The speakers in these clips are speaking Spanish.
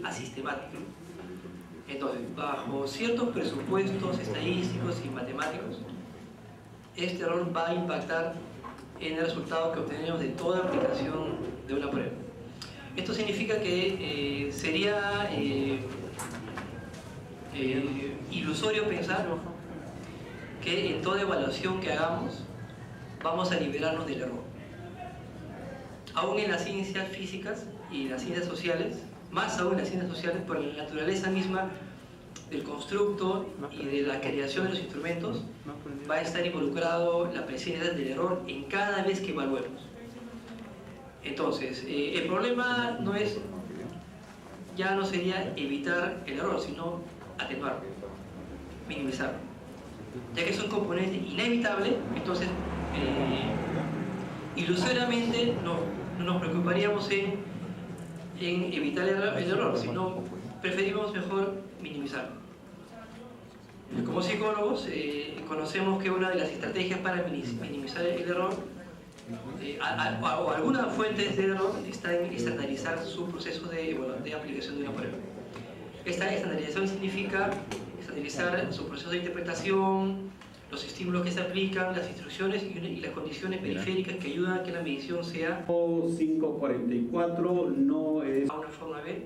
asistemática. Entonces, bajo ciertos presupuestos estadísticos y matemáticos, este error va a impactar en el resultado que obtenemos de toda aplicación de una prueba. Esto significa que sería ilusorio pensar que en toda evaluación que hagamos vamos a liberarnos del error. Aún en las ciencias físicas y las ciencias sociales, más aún en las ciencias sociales, por la naturaleza misma del constructo y de la creación de los instrumentos, va a estar involucrado la presencia del error en cada vez que evaluemos. Entonces, el problema ya no sería evitar el error, sino atenuarlo, minimizarlo. Ya que es un componente inevitable, entonces ilusoriamente no nos preocuparíamos en evitar el error, sino preferimos mejor minimizarlo. Como psicólogos conocemos que una de las estrategias para minimizar el error o algunas fuentes de error está en estandarizar su proceso de aplicación de una prueba. Esta estandarización significa estandarizar su proceso de interpretación, los estímulos que se aplican, las instrucciones y las condiciones periféricas que ayudan a que la medición sea 544 no es a una forma B,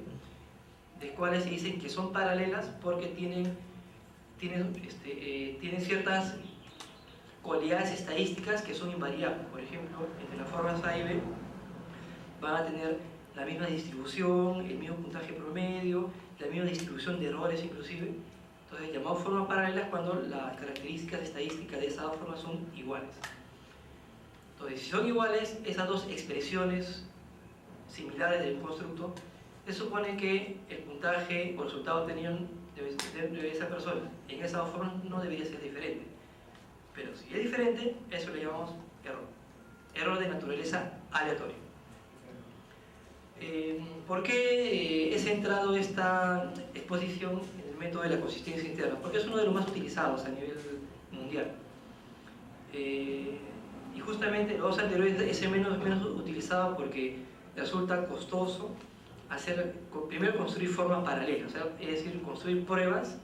de cuales se dicen que son paralelas porque tienen ciertas cualidades estadísticas que son invariables. Por ejemplo, entre las formas A y B van a tener la misma distribución, el mismo puntaje promedio, la misma distribución de errores inclusive. Entonces, llamamos formas paralelas cuando las características estadísticas de esas dos formas son iguales. Entonces, si son iguales, esas dos expresiones similares del constructo, se supone que el puntaje o resultado obtenido de esa persona en esas dos formas no debería ser diferente. Pero si es diferente, eso le llamamos error. Error de naturaleza aleatoria. ¿Por qué he centrado esta exposición en el método de la consistencia interna? Porque es uno de los más utilizados a nivel mundial. Y justamente los anteriores es el menos utilizado porque resulta costoso primero construir formas paralelas, es decir, construir pruebas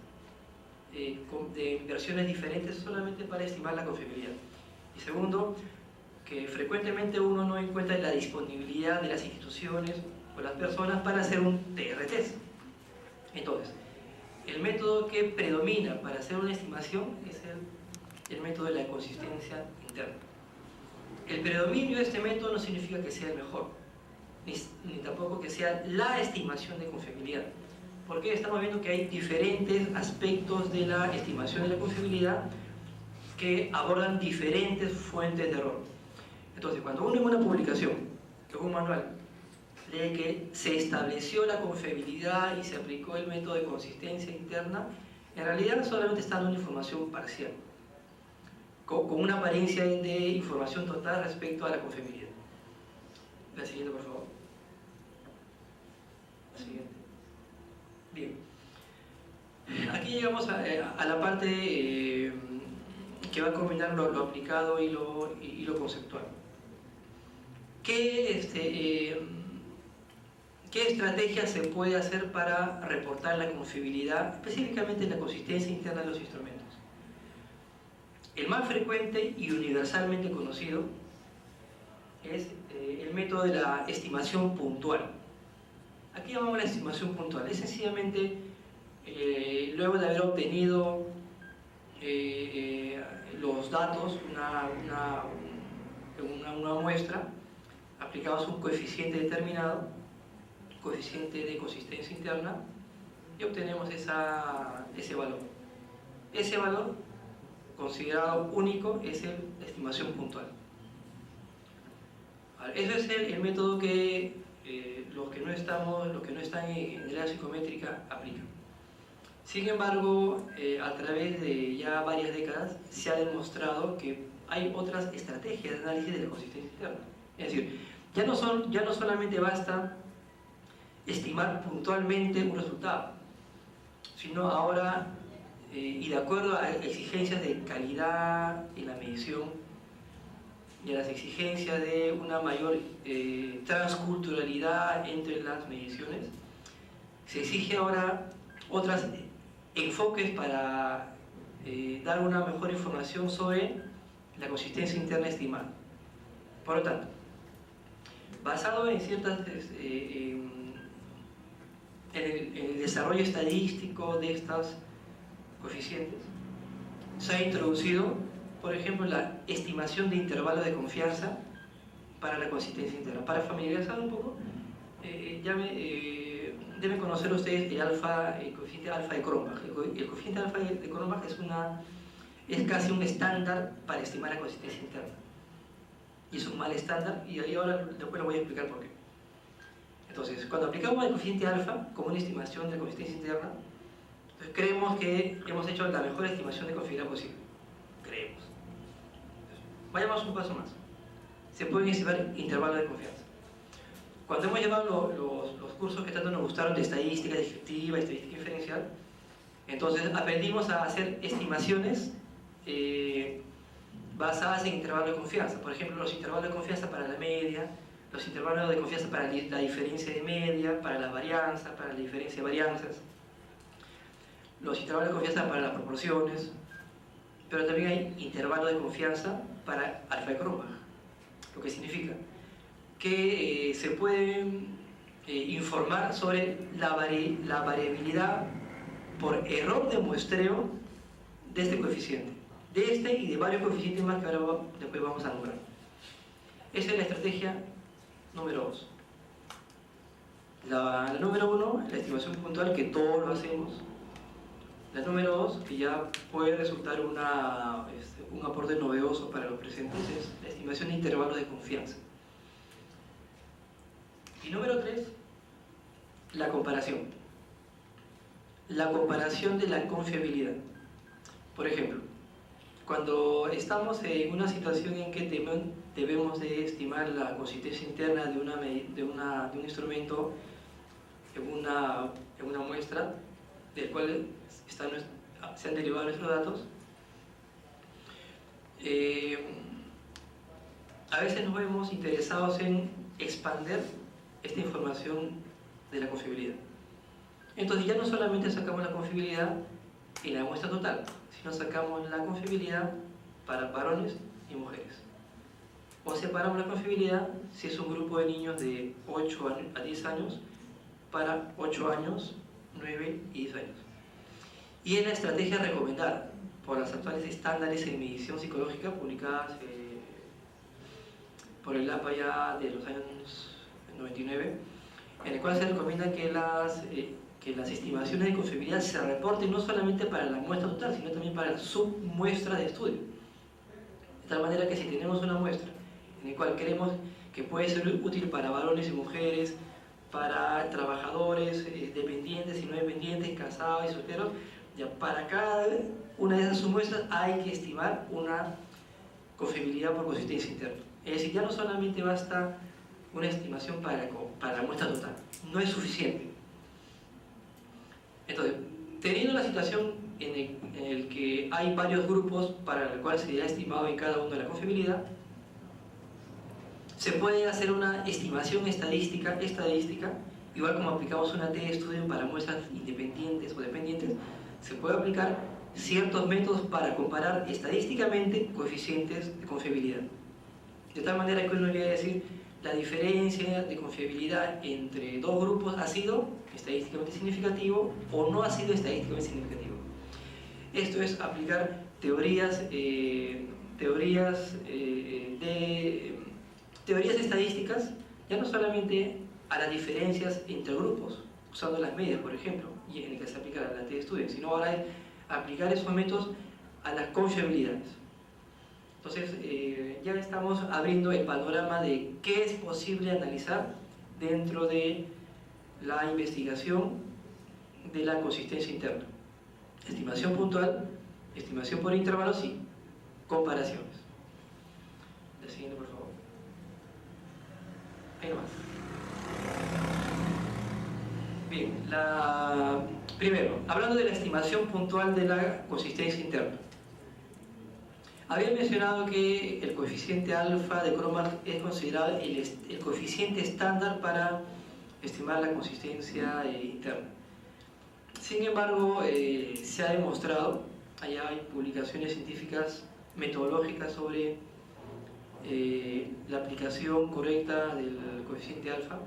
de versiones diferentes solamente para estimar la confiabilidad. Y segundo, que frecuentemente uno no encuentra la disponibilidad de las instituciones o las personas para hacer un TR-test. Entonces, el método que predomina para hacer una estimación es el método de la consistencia interna. El predominio de este método no significa que sea el mejor, ni tampoco que sea la estimación de confiabilidad, porque estamos viendo que hay diferentes aspectos de la estimación de la confiabilidad que abordan diferentes fuentes de error. Entonces, cuando uno en una publicación, en un manual, lee que se estableció la confiabilidad y se aplicó el método de consistencia interna, en realidad solamente está dando una información parcial, con una apariencia de información total respecto a la confiabilidad. La siguiente, por favor. La siguiente. Bien. Aquí llegamos a la parte que va a combinar lo aplicado y lo conceptual. ¿Qué estrategia se puede hacer para reportar la confiabilidad, específicamente la consistencia interna de los instrumentos? El más frecuente y universalmente conocido es el método de la estimación puntual. Aquí llamamos la estimación puntual. Es sencillamente, luego de haber obtenido los datos, una muestra, aplicamos un coeficiente determinado, coeficiente de consistencia interna, y obtenemos ese valor. Ese valor, considerado único, es la estimación puntual. Ese es el método que los que no están en el área psicométrica aplican. Sin embargo, a través de ya varias décadas se ha demostrado que hay otras estrategias de análisis de la consistencia interna. Es decir, ya no solamente basta estimar puntualmente un resultado, sino ahora, y de acuerdo a exigencias de calidad en la medición y a las exigencias de una mayor transculturalidad entre las mediciones, Se exige ahora otros enfoques para dar una mejor información sobre la consistencia interna estimada. Por lo tanto, basado en el desarrollo estadístico de estos coeficientes, se ha introducido, por ejemplo, la estimación de intervalo de confianza para la consistencia interna. Para familiarizar un poco, deben conocer ustedes el coeficiente alfa de Cronbach. El coeficiente alfa de Cronbach es casi un estándar para estimar la consistencia interna. Y es un mal estándar, y ahora después lo voy a explicar por qué. Entonces, cuando aplicamos el coeficiente alfa como una estimación de consistencia interna, entonces creemos que hemos hecho la mejor estimación de confiabilidad posible. Creemos. Entonces, vayamos un paso más. Se pueden estimar intervalos de confianza. Cuando hemos llevado los cursos que tanto nos gustaron de estadística descriptiva, estadística inferencial, entonces aprendimos a hacer estimaciones basadas en intervalos de confianza. Por ejemplo, los intervalos de confianza para la media, los intervalos de confianza para la diferencia de media, para la varianza, para la diferencia de varianzas, los intervalos de confianza para las proporciones, pero también hay intervalos de confianza para alfa de Cronbach, lo que significa que se puede informar sobre la variabilidad por error de muestreo de este coeficiente, de este y de varios coeficientes más que ahora después vamos a nombrar. Esa es la estrategia número 2. La número 1, la estimación puntual, que todos lo hacemos. La número 2, que ya puede resultar un aporte novedoso para los presentes, es la estimación de intervalos de confianza. Y número 3, la comparación. La comparación de la confiabilidad. Por ejemplo, cuando estamos en una situación en que debemos de estimar la consistencia interna de un instrumento en una muestra del cual se han derivado nuestros datos, a veces nos vemos interesados en expandir esta información de la confiabilidad. Entonces ya no solamente sacamos la confiabilidad en la muestra total, sino sacamos la confiabilidad para varones y mujeres. O separamos la confiabilidad si es un grupo de niños de 8 a 10 años para 8 años, 9 y 10 años. Y es la estrategia recomendada por los actuales estándares en medición psicológica publicadas por el APA ya de los años 99, en el cual se recomienda que las estimaciones de confiabilidad se reporten no solamente para la muestra total, sino también para la submuestra de estudio. De tal manera que si tenemos una muestra en la cual creemos que puede ser útil para varones y mujeres, para trabajadores, dependientes y no dependientes, casados y solteros, ya para cada una de esas submuestras hay que estimar una confiabilidad por consistencia interna. Es decir, ya no solamente basta una estimación para la muestra total, no es suficiente. Entonces, teniendo la situación en el que hay varios grupos para el cual se ha estimado en cada uno la confiabilidad, se puede hacer una estimación estadística, igual como aplicamos una T de estudio para muestras independientes o dependientes, se puede aplicar ciertos métodos para comparar estadísticamente coeficientes de confiabilidad. De tal manera que uno quiere decir, la diferencia de confiabilidad entre dos grupos ha sido estadísticamente significativo o no ha sido estadísticamente significativo. Esto es aplicar teorías estadísticas, ya no solamente a las diferencias entre grupos, usando las medias, por ejemplo, y en el que se aplica la T de estudio, sino ahora es aplicar esos métodos a las confiabilidades. Entonces, ya estamos abriendo el panorama de qué es posible analizar dentro de la investigación de la consistencia interna. Estimación puntual, estimación por intervalos y comparaciones. La siguiente, por favor. Ahí nomás. Bien, primero, hablando de la estimación puntual de la consistencia interna. Había mencionado que el coeficiente alfa de Cronbach es considerado el coeficiente estándar para estimar la consistencia interna. Sin embargo, se ha demostrado, allá hay publicaciones científicas metodológicas sobre la aplicación correcta del coeficiente alfa,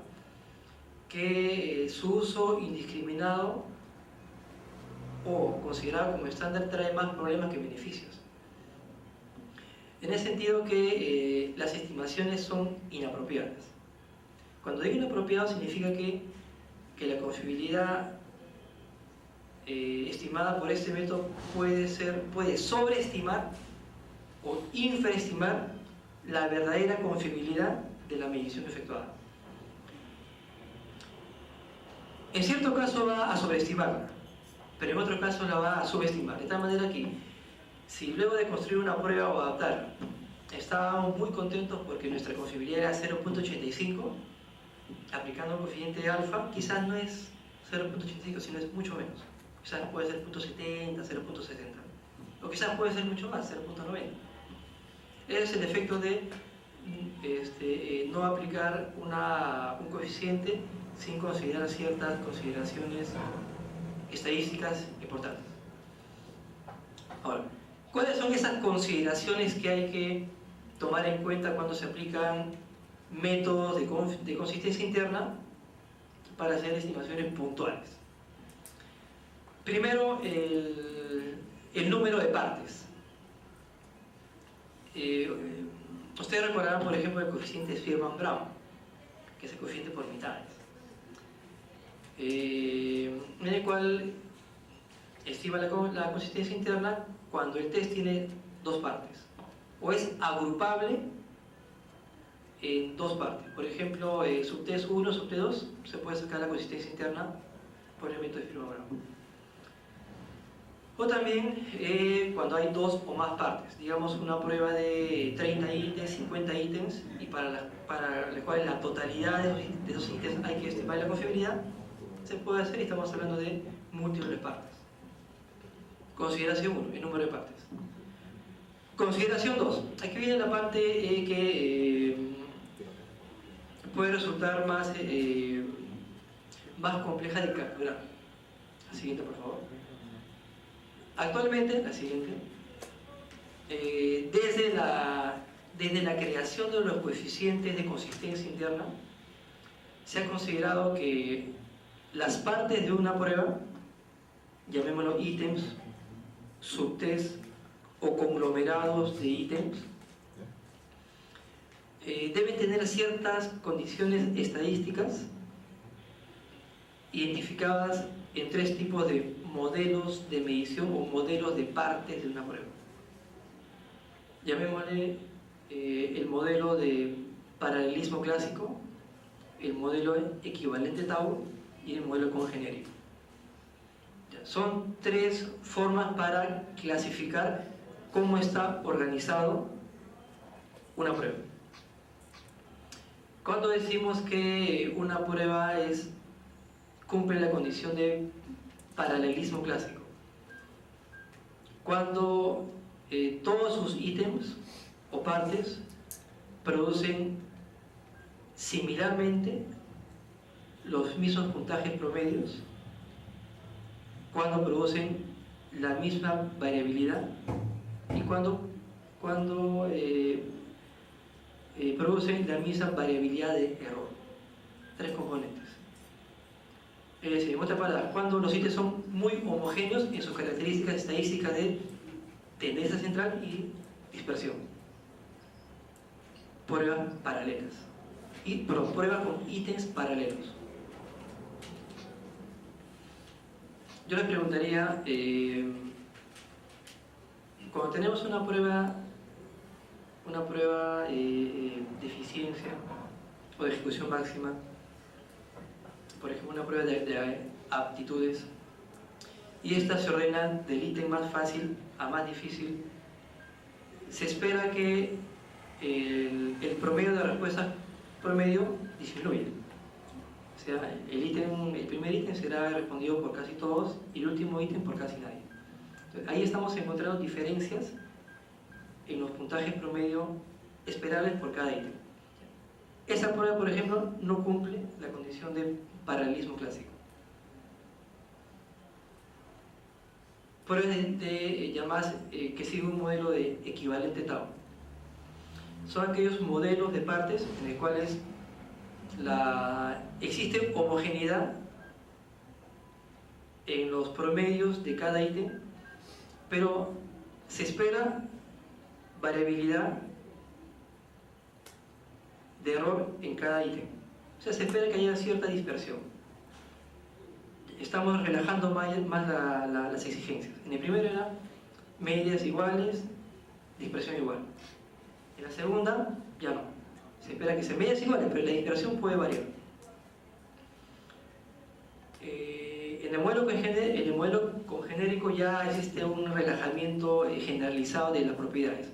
que su uso indiscriminado o considerado como estándar trae más problemas que beneficios. En el sentido que las estimaciones son inapropiadas. Cuando digo inapropiado significa que la confiabilidad estimada por este método puede sobreestimar o infraestimar la verdadera confiabilidad de la medición efectuada. En cierto caso va a sobreestimarla, pero en otro caso la va a subestimar, de tal manera que si luego de construir una prueba o adaptar estábamos muy contentos porque nuestra confiabilidad era 0.85, aplicando el coeficiente alfa, quizás no es 0.85, sino es mucho menos. Quizás puede ser 0.70, 0.70, o quizás puede ser mucho más, 0.90. Es el efecto de no aplicar un coeficiente sin considerar ciertas consideraciones estadísticas importantes. Ahora, ¿cuáles son esas consideraciones que hay que tomar en cuenta cuando se aplican métodos de consistencia interna para hacer estimaciones puntuales? Primero, el número de partes. Ustedes recordarán, por ejemplo, el coeficiente Spearman-Brown, que es el coeficiente por mitades, en el cual estima la consistencia interna cuando el test tiene dos partes, o es agrupable en dos partes. Por ejemplo, subtest 1, subtest 2, se puede sacar la consistencia interna por el método de Spearman-Brown. O también cuando hay dos o más partes, digamos una prueba de 30 ítems, 50 ítems, y para la cual la totalidad de esos ítems hay que estimar la confiabilidad, se puede hacer y estamos hablando de múltiples partes. Consideración 1, el número de partes. Consideración 2, aquí viene la parte que puede resultar más compleja de calcular. La siguiente, por favor. Actualmente, la siguiente, desde la creación de los coeficientes de consistencia interna, se ha considerado que las partes de una prueba, llamémoslo ítems, subtest o conglomerados de ítems, deben tener ciertas condiciones estadísticas identificadas en tres tipos de modelos de medición o modelos de partes de una prueba. Llamémosle el modelo de paralelismo clásico, el modelo equivalente tau y el modelo congenérico. Son tres formas para clasificar cómo está organizado una prueba. Cuando decimos que una prueba cumple la condición de paralelismo clásico, cuando todos sus ítems o partes producen similarmente los mismos puntajes promedios, cuando producen la misma variabilidad y cuando producen la misma variabilidad de error. Tres componentes. En otras palabras, cuando los ítems son muy homogéneos en sus características estadísticas de tendencia central y dispersión. Pruebas paralelas. Pruebas con ítems paralelos. Yo les preguntaría, cuando tenemos una prueba de eficiencia o de ejecución máxima, por ejemplo una prueba de aptitudes, y esta se ordena del ítem más fácil a más difícil, se espera que el promedio de respuestas promedio disminuya. O sea, el primer ítem será respondido por casi todos y el último ítem por casi nadie. Entonces, ahí estamos encontrando diferencias en los puntajes promedio esperables por cada ítem. Esa prueba, por ejemplo, no cumple la condición de paralelismo clásico. pruebas llamadas que siguen un modelo de equivalente Tau. Son aquellos modelos de partes en los cuales existe homogeneidad en los promedios de cada ítem, pero se espera variabilidad de error en cada ítem. O sea, se espera que haya cierta dispersión. Estamos relajando más las exigencias. En el primero era medias iguales, dispersión igual. En la segunda, ya no. Se espera que sean medias iguales, pero la dispersión puede variar. En el modelo congenérico ya existe un relajamiento generalizado de las propiedades.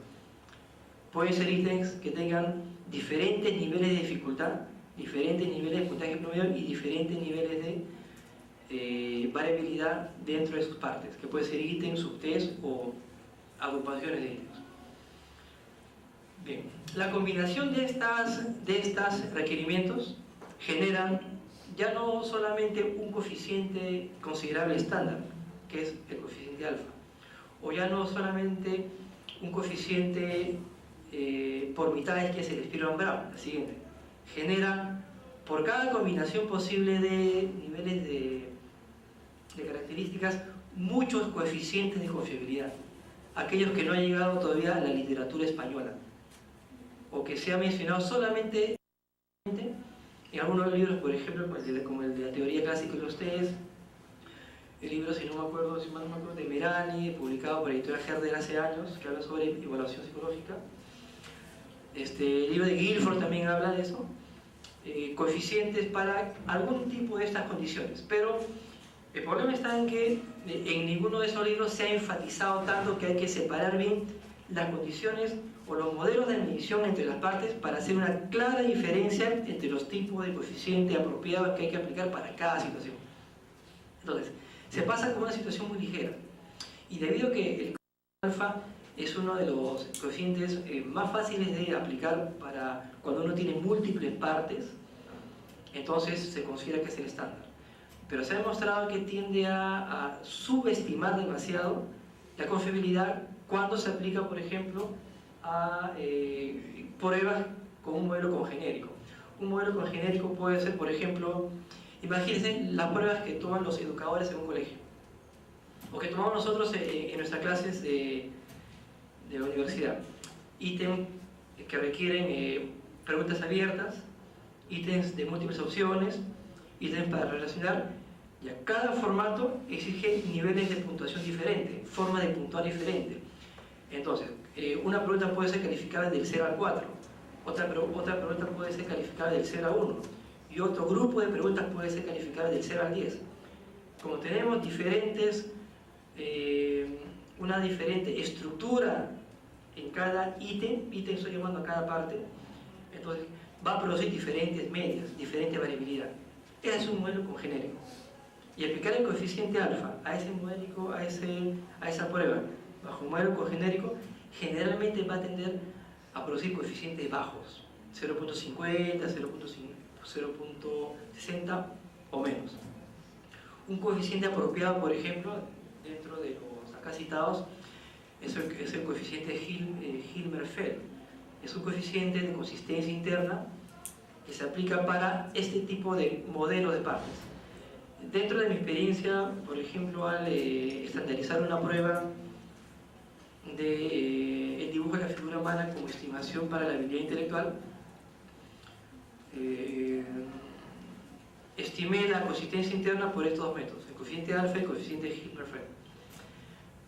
Pueden ser ítems que tengan diferentes niveles de dificultad, diferentes niveles de puntaje promedio y diferentes niveles de variabilidad dentro de sus partes, que puede ser ítems, subtest o agrupaciones de ítems. Bien, la combinación de estos requerimientos generan ya no solamente un coeficiente considerable estándar, que es el coeficiente alfa, o ya no solamente un coeficiente por mitades, que es el Spearman-Brown, la siguiente. Genera, por cada combinación posible de niveles de características, muchos coeficientes de confiabilidad, aquellos que no han llegado todavía a la literatura española, o que se ha mencionado solamente en algunos libros, por ejemplo, como el de la teoría clásica de los test, el libro, si no me acuerdo, de Merani, publicado por la editorial Herder hace años, que habla sobre evaluación psicológica. El libro de Guilford también habla de eso, coeficientes para algún tipo de estas condiciones, pero el problema está en que en ninguno de esos libros se ha enfatizado tanto que hay que separar bien las condiciones o los modelos de medición entre las partes para hacer una clara diferencia entre los tipos de coeficiente apropiados que hay que aplicar para cada situación. Entonces, se pasa con una situación muy ligera, y debido a que el alfa es uno de los coeficientes más fáciles de aplicar para cuando uno tiene múltiples partes, entonces se considera que es el estándar. Pero se ha demostrado que tiende a subestimar demasiado la confiabilidad cuando se aplica, por ejemplo, a pruebas con un modelo congenérico. Un modelo congenérico puede ser, por ejemplo, imagínense las pruebas que toman los educadores en un colegio, o que tomamos nosotros en nuestras clases de la universidad. Ítems que requieren preguntas abiertas, ítems de múltiples opciones, ítems para relacionar. Ya cada formato exige niveles de puntuación diferentes, forma de puntuar diferente. Entonces, una pregunta puede ser calificada del 0 al 4, otra pregunta puede ser calificada del 0 al 1, y otro grupo de preguntas puede ser calificada del 0 al 10. Como tenemos una diferente estructura en cada ítem estoy llamando a cada parte, entonces va a producir diferentes medias, diferente variabilidad. Ese es un modelo congenérico. Y aplicar el coeficiente alfa a esa prueba bajo un modelo congenérico generalmente va a tender a producir coeficientes bajos, 0.50, 0.60 o menos. Un coeficiente apropiado, por ejemplo, dentro de los acá citados, es el coeficiente Hilmer-Feld. Es un coeficiente de consistencia interna que se aplica para este tipo de modelo de partes. Dentro de mi experiencia, por ejemplo, al estandarizar una prueba de el dibujo de la figura humana como estimación para la habilidad intelectual, estimé la consistencia interna por estos dos métodos, el coeficiente alfa y el coeficiente Hilmer-Feld.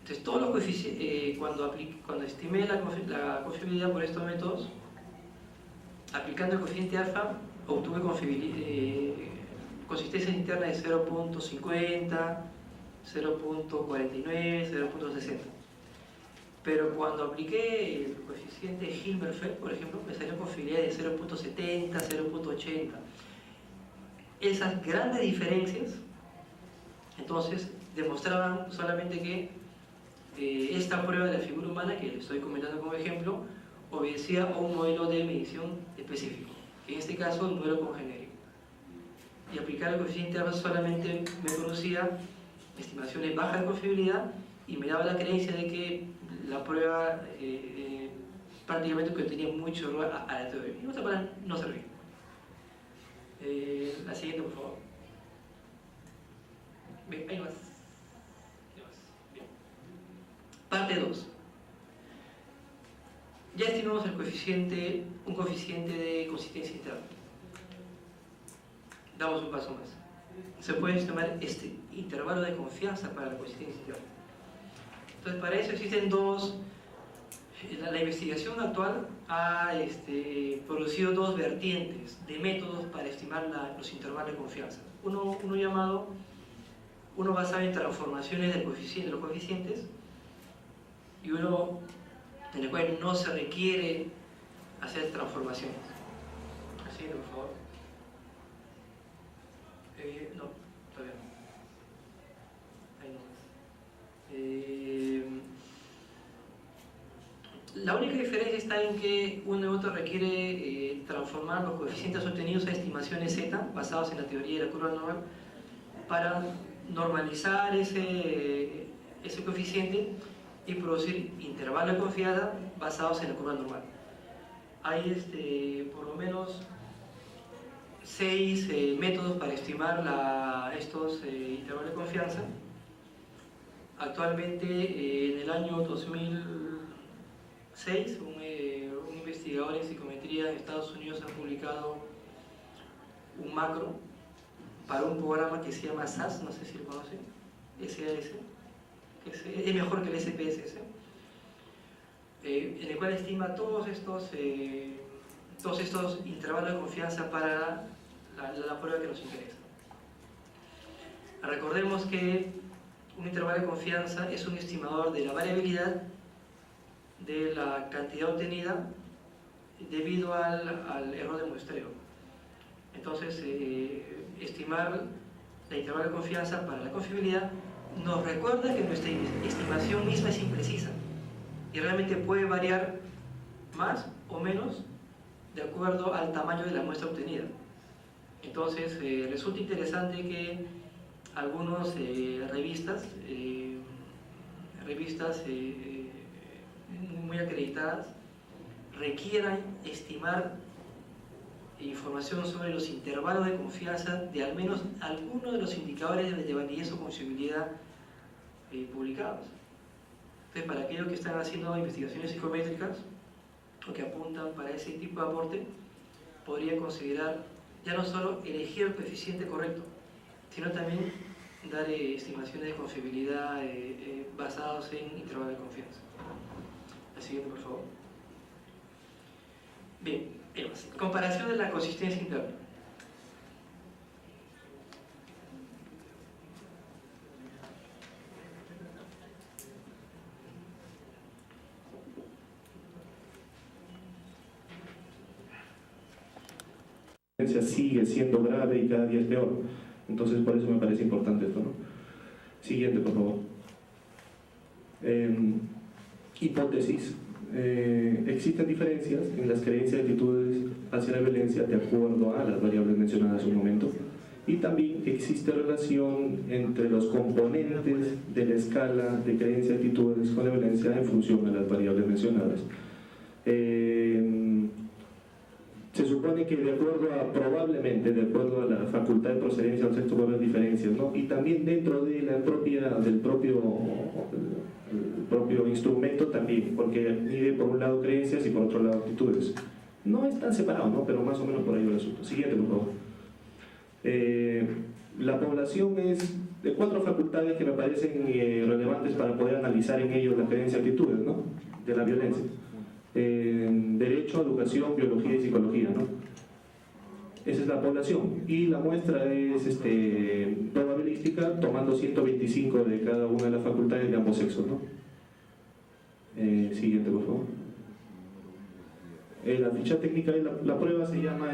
Entonces, todos los coeficientes, cuando estimé la confiabilidad por estos métodos, aplicando el coeficiente alfa, obtuve consistencia interna de 0.50, 0.49, 0.60. Pero cuando apliqué el coeficiente Hilmer-Feld, por ejemplo, me salió confiabilidad de 0.70, 0.80. Esas grandes diferencias, entonces, demostraban solamente que esta prueba de la figura humana, que estoy comentando como ejemplo, obedecía a un modelo de medición específico, en este caso el modelo congenérico. Y aplicar el coeficiente alfa solamente me producía estimaciones bajas de confiabilidad y me daba la creencia de que la prueba prácticamente que tenía mucho error a la teoría. Y otra palabra, no servía. La siguiente, por favor. Bien, ahí más. Bien. Parte 2. Ya estimamos un coeficiente de consistencia interna. Damos un paso más. Se puede estimar este intervalo de confianza para la consistencia interna. Entonces, para eso existen dos. La investigación actual ha producido dos vertientes de métodos para estimar los intervalos de confianza. Uno basado en transformaciones de los coeficientes, y uno en el cual no se requiere hacer transformaciones. Así, por favor. No, todavía no. Ahí no. La única diferencia está en que uno y otro requiere transformar los coeficientes obtenidos a estimaciones z, basados en la teoría de la curva normal, para normalizar ese coeficiente y producir intervalos de confianza basados en la curva normal. Hay por lo menos 6 métodos para estimar estos intervalos de confianza. Actualmente, en el año 2006, un investigador en psicometría en Estados Unidos ha publicado un macro para un programa que se llama SAS, no sé si lo conocen, SAS, que es mejor que el SPSS, en el cual estima todos estos intervalos de confianza para la prueba que nos interesa. Recordemos que un intervalo de confianza es un estimador de la variabilidad de la cantidad obtenida debido al error de muestreo. Entonces, estimar el intervalo de confianza para la confiabilidad nos recuerda que nuestra estimación misma es imprecisa y realmente puede variar más o menos de acuerdo al tamaño de la muestra obtenida. Entonces, resulta interesante que algunas revistas muy acreditadas requieran estimar información sobre los intervalos de confianza de al menos algunos de los indicadores de validez o confiabilidad publicados. Entonces, para aquellos que están haciendo investigaciones psicométricas o que apuntan para ese tipo de aporte, podrían considerar ya no solo elegir el coeficiente correcto, sino también dar estimaciones de confiabilidad basadas en intervalos de confianza. La siguiente, por favor. Bien, comparación de la consistencia interna. Sigue siendo grave y cada día es peor. Entonces, por eso me parece importante esto, ¿no? Siguiente, por favor. Hipótesis. Existen diferencias en las creencias y actitudes hacia la violencia de acuerdo a las variables mencionadas hace un momento, y también existe relación entre los componentes de la escala de creencias y actitudes con la violencia en función a las variables mencionadas. Se supone que probablemente de acuerdo a la facultad de procedencia del sexo va a haber diferencias, ¿no? Y también dentro de del propio instrumento también, porque mide por un lado creencias y por otro lado actitudes. No es tan separado, ¿no? Pero más o menos por ahí va el asunto. Siguiente, por favor. La población es de 4 facultades que me parecen relevantes para poder analizar en ellos la creencia y actitudes, ¿no? De la violencia. Derecho, educación, biología y psicología, ¿no? Esa es la población, y la muestra es probabilística, tomando 125 de cada una de las facultades de ambos sexos, ¿no? Siguiente, por favor. La ficha técnica de la prueba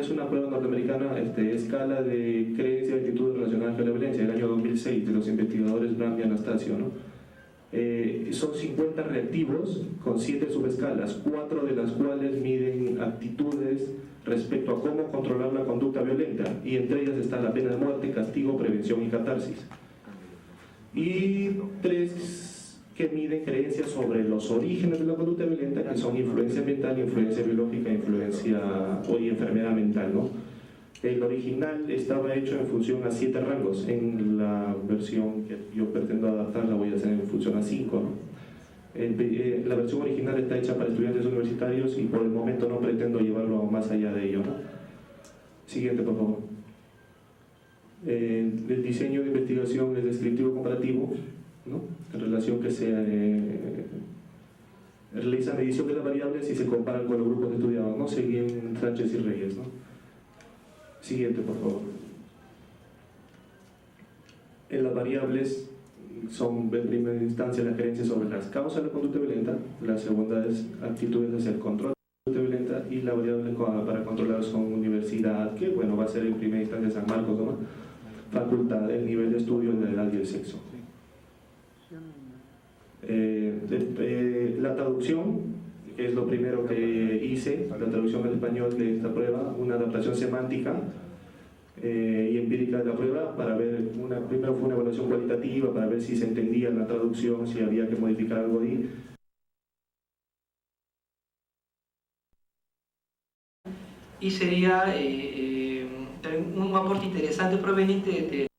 es una prueba norteamericana, escala de creencias y actitudes relacionadas con la violencia, del año 2006, de los investigadores Bram y Anastasio, ¿no? Son 50 reactivos con 7 subescalas, 4 de las cuales miden actitudes respecto a cómo controlar la conducta violenta, y entre ellas está la pena de muerte, castigo, prevención y catarsis. Y 3 que miden creencias sobre los orígenes de la conducta violenta, que son influencia ambiental, influencia biológica, influencia o enfermedad mental, ¿no? El original estaba hecho en función a 7 rangos. En la versión que yo pretendo adaptar la voy a hacer en función a 5, ¿no? La versión original está hecha para estudiantes universitarios y por el momento no pretendo llevarlo más allá de ello, ¿no? Siguiente, por favor. El diseño de investigación es descriptivo comparativo, ¿no? En relación que se realiza medición de las variables y se comparan con los grupos estudiados, ¿no? Según Sánchez y Reyes, ¿no? Siguiente, por favor. En las variables son en primera instancia las creencias sobre las causas de la conducta violenta, la segunda es actitudes hacia el control de la conducta violenta y la variable para controlar son universidad, que bueno, va a ser en primera instancia San Marcos, ¿no? Facultad, el nivel de estudio, la edad y el sexo. La traducción, que es lo primero que hice, la traducción al español de esta prueba, una adaptación semántica y empírica de la prueba para ver, primero fue una evaluación cualitativa para ver si se entendía la traducción, si había que modificar algo ahí. Y sería un aporte interesante proveniente de